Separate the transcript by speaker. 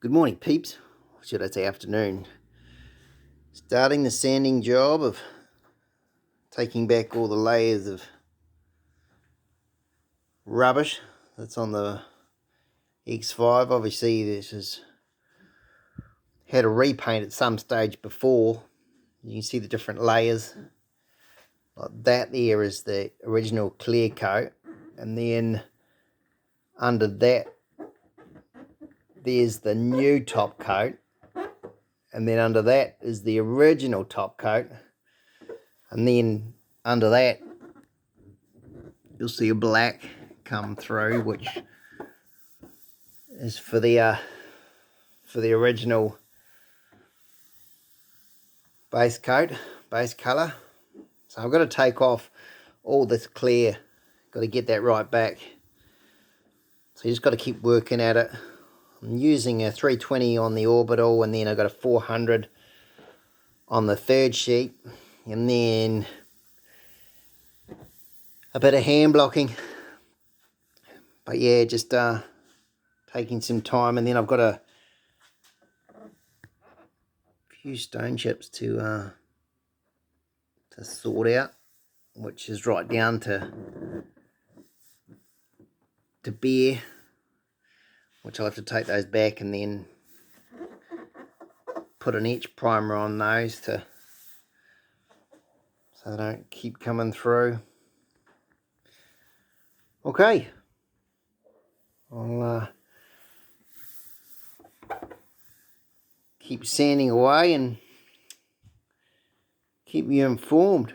Speaker 1: Good morning, peeps. Or should I say afternoon? Starting the sanding job of taking back all the layers of rubbish that's on the X5. Obviously, this has had a repaint at some stage before. You can see the different layers. Like that there is the original clear coat, and then under that there's the new top coat, and then under that is the original top coat, and then under that you'll see a black come through, which is for the original base coat, base colour. So I've got to take off all this clear, got to get that right back. So you just got to keep working at it. I'm using a 320 on the orbital, and then I've got a 400 on the third sheet, and then a bit of hand blocking. But yeah, just taking some time, and then I've got a few stone chips to sort out, which is right down to bare, which I'll have to take those back and then put an etch primer on those so they don't keep coming through. Okay, I'll keep sanding away and keep you informed.